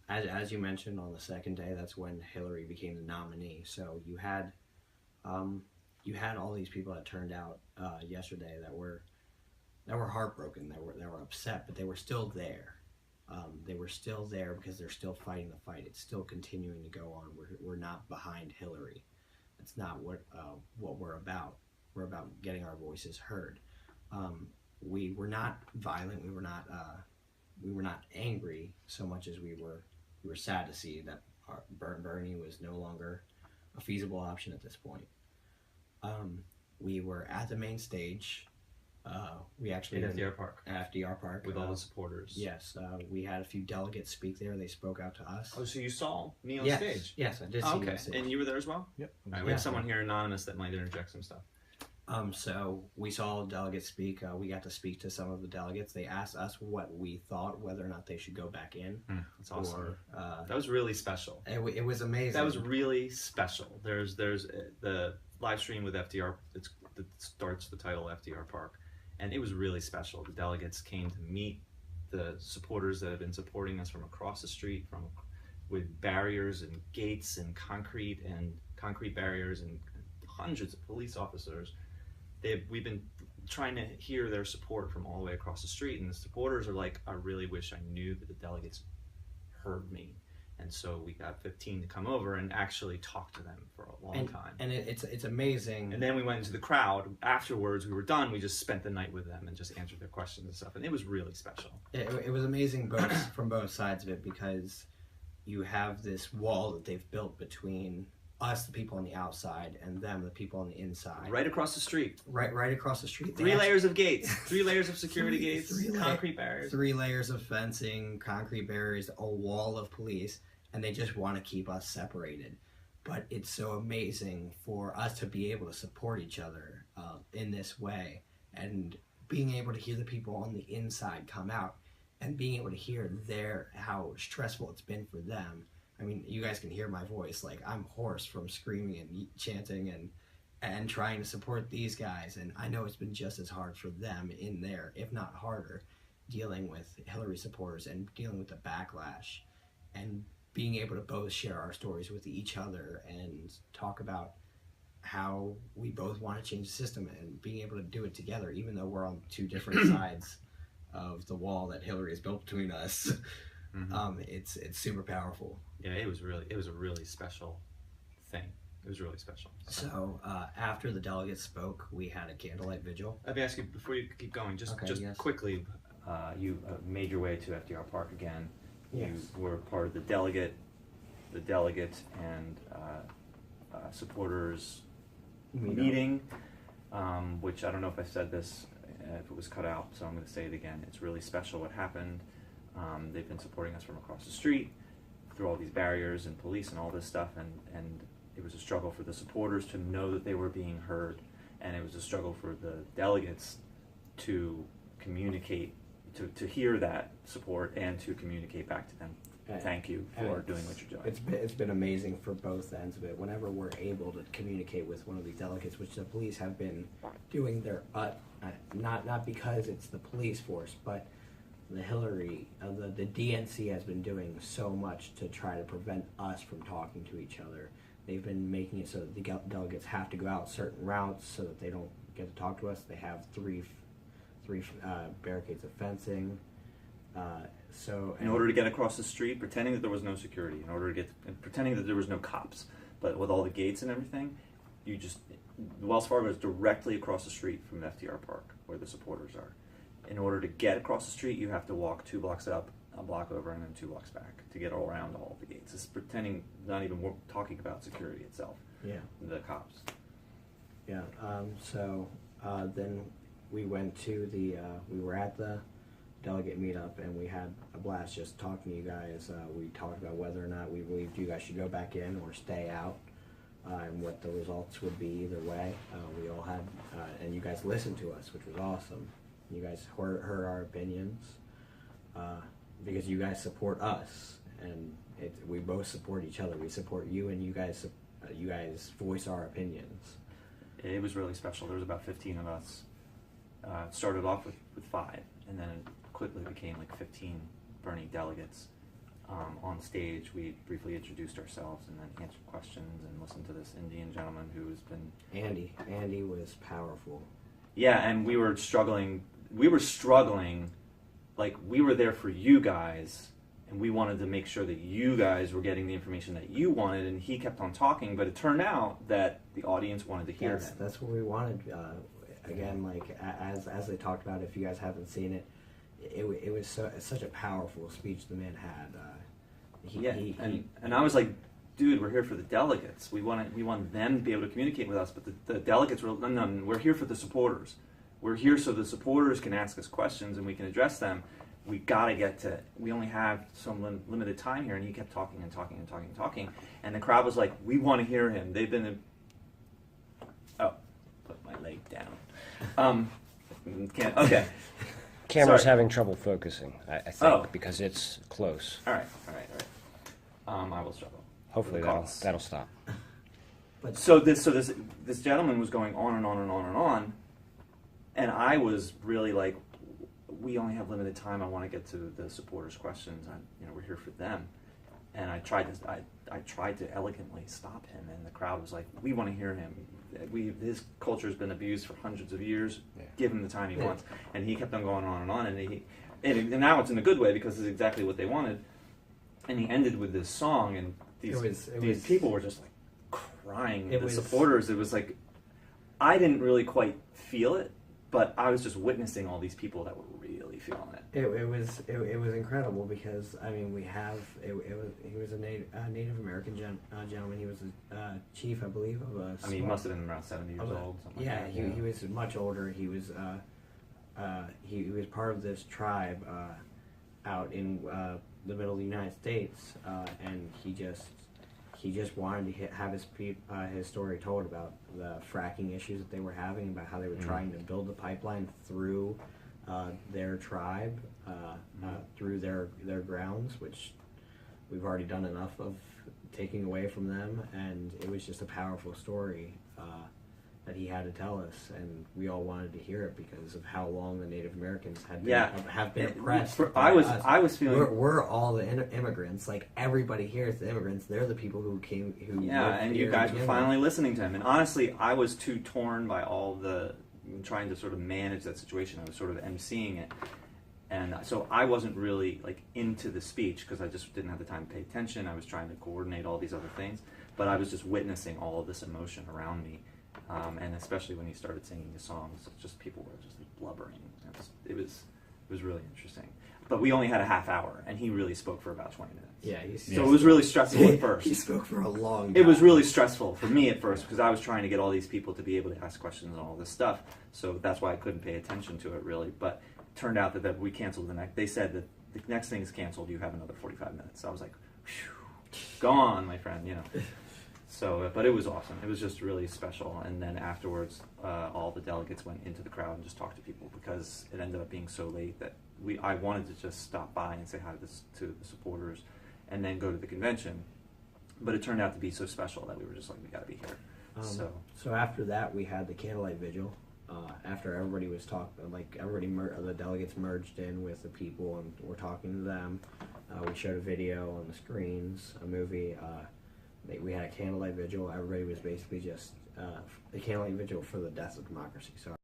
as you mentioned on the second day, that's when Hillary became the nominee. So you had all these people that turned out yesterday that were heartbroken, that were upset, but they were still there. They were still there because they're still fighting the fight. It's still continuing to go on. We're not behind Hillary. That's not what we're about. We're about getting our voices heard. We were not violent. We were not angry so much as we were sad to see that Bernie was no longer a feasible option at this point. We were at the main stage. We actually at FDR Park. At FDR Park with all the supporters. Yes, we had a few delegates speak there. They spoke out to us. Oh, so you saw me on yes. stage? Yes, I did see you on stage. And you were there as well? Yep. All right, we have someone here anonymous that might interject some stuff. So we saw delegates speak. We got to speak to some of the delegates. They asked us what we thought, whether or not they should go back in. That's awesome. Or, that was really special. It was amazing. That was really special. There's the live stream with FDR. It starts the title FDR Park, and it was really special. The delegates came to meet the supporters that have been supporting us from across the street, with barriers and gates and concrete barriers and hundreds of police officers. We've been trying to hear their support from all the way across the street, and the supporters are like, I really wish I knew that the delegates heard me. And so we got 15 to come over and actually talk to them for a long time. And it's amazing. And then we went into the crowd. Afterwards, we were done. We just spent the night with them and just answered their questions and stuff. And it was really special. It was amazing from both sides of it, because you have this wall that they've built between us, the people on the outside, and them, the people on the inside. Right across the street. Right across the street. Three layers of gates. 3 layers of security gates. Concrete barriers. 3 layers of fencing, concrete barriers, a wall of police, and they just want to keep us separated. But it's so amazing for us to be able to support each other in this way, and being able to hear the people on the inside come out, and being able to hear how stressful it's been for them. I mean, you guys can hear my voice. Like, I'm hoarse from screaming and chanting and trying to support these guys. And I know it's been just as hard for them in there, if not harder, dealing with Hillary supporters and dealing with the backlash, and being able to both share our stories with each other and talk about how we both want to change the system, and being able to do it together, even though we're on 2 different sides of the wall that Hillary has built between us. It's super powerful. Yeah, it was a really special thing. It was really special. So after the delegates spoke, we had a candlelight vigil. Let me ask you, before you keep going, just quickly, you made your way to FDR Park again. Yes. You were part of the delegate and supporters meeting, which I don't know if I said this, if it was cut out, so I'm going to say it again. It's really special what happened. They've been supporting us from across the street through all these barriers and police and all this stuff, and it was a struggle for the supporters to know that they were being heard, and it was a struggle for the delegates to communicate, to hear that support and to communicate back to them. Thank you for doing what you're doing. It's been amazing for both ends of it. Whenever we're able to communicate with one of these delegates, which the police have been doing their not because it's the police force, but the DNC has been doing so much to try to prevent us from talking to each other. They've been making it so that the delegates have to go out certain routes so that they don't get to talk to us. They have three barricades of fencing. In order to get across the street, pretending that there was no security, pretending that there was no cops, but with all the gates and everything, Wells Fargo is directly across the street from FDR Park, where the supporters are. In order to get across the street, you have to walk 2 blocks up, a block over, and then 2 blocks back to get around all of the gates. It's pretending, not even talking about security itself. Yeah. The cops. Yeah. Then we went to we were at the delegate meetup, and we had a blast just talking to you guys. We talked about whether or not we believed you guys should go back in or stay out, and what the results would be either way. We all had, and you guys listened to us, which was awesome. You guys heard our opinions, because you guys support us, and we both support each other. We support you, and you guys voice our opinions. It was really special. There was about 15 of us. It started off with 5, and then it quickly became like 15 Bernie delegates. On stage, we briefly introduced ourselves and then answered questions and listened to this Indian gentleman who's been... Andy was powerful. Yeah, and we were struggling, like we were there for you guys, and we wanted to make sure that you guys were getting the information that you wanted, and he kept on talking, but it turned out that the audience wanted to hear him. That's what we wanted. Again, like as they talked about, if you guys haven't seen it, it was such a powerful speech the man had. And I was like, dude, we're here for the delegates. We want them to be able to communicate with us, but the delegates were, no, we're here for the supporters. We're here so the supporters can ask us questions and we can address them. We gotta get to, we only have some limited time here, and he kept talking and talking and talking and talking, and the crowd was like, we want to hear him. They've been, put my leg down. Okay. Camera's Sorry. having trouble focusing, I think, because it's close. All right. I will struggle. Hopefully that'll stop. But So this gentleman was going on and on and on and on, and I was really like, we only have limited time. I want to get to the supporters' questions. We're here for them, and I tried to elegantly stop him, and the crowd was like, we want to hear him. His culture has been abused for hundreds of years. Yeah. Give him the time he wants, and he kept on going on and on, and now it's in a good way because it's exactly what they wanted. And he ended with this song, and these people were just like crying. The supporters, it was like, I didn't really quite feel it, but I was just witnessing all these people that were really feeling it. It was incredible because he was a Native American gentleman. He was a chief, I believe, of a. He must have been around 70 years old. Yeah, like he was much older. He was part of this tribe out in the middle of the United States, and he just wanted to have his story told about the fracking issues that they were having, about how they were trying to build the pipeline through their tribe, through their grounds, which we've already done enough of taking away from them, and it was just a powerful story that he had to tell us, and we all wanted to hear it because of how long the Native Americans have been oppressed. I was feeling we're all the immigrants. Like everybody here is the immigrants. They're the people who came. And you guys were finally listening to him. And honestly, I was too torn by all the trying to sort of manage that situation. I was sort of emceeing it, and so I wasn't really like into the speech because I just didn't have the time to pay attention. I was trying to coordinate all these other things, but I was just witnessing all of this emotion around me. And especially when he started singing the songs, just people were just like blubbering. It was really interesting. But we only had a half hour, and he really spoke for about 20 minutes. Yeah, so it was really stressful at first. He spoke for a long time. It was really stressful for me at first because I was trying to get all these people to be able to ask questions and all this stuff. So that's why I couldn't pay attention to it really. But it turned out that we canceled the next. They said that the next thing is canceled. You have another 45 minutes. So I was like, phew, gone, my friend. So, but it was awesome. It was just really special. And then afterwards, all the delegates went into the crowd and just talked to people because it ended up being so late that I wanted to just stop by and say hi to the supporters and then go to the convention. But it turned out to be so special that we were just like, we got to be here. So after that, we had the candlelight vigil. After everybody was talking, like the delegates merged in with the people and we're talking to them. We showed a video on the screens, a movie. We had a candlelight vigil. Everybody was basically just a candlelight vigil for the death of democracy. So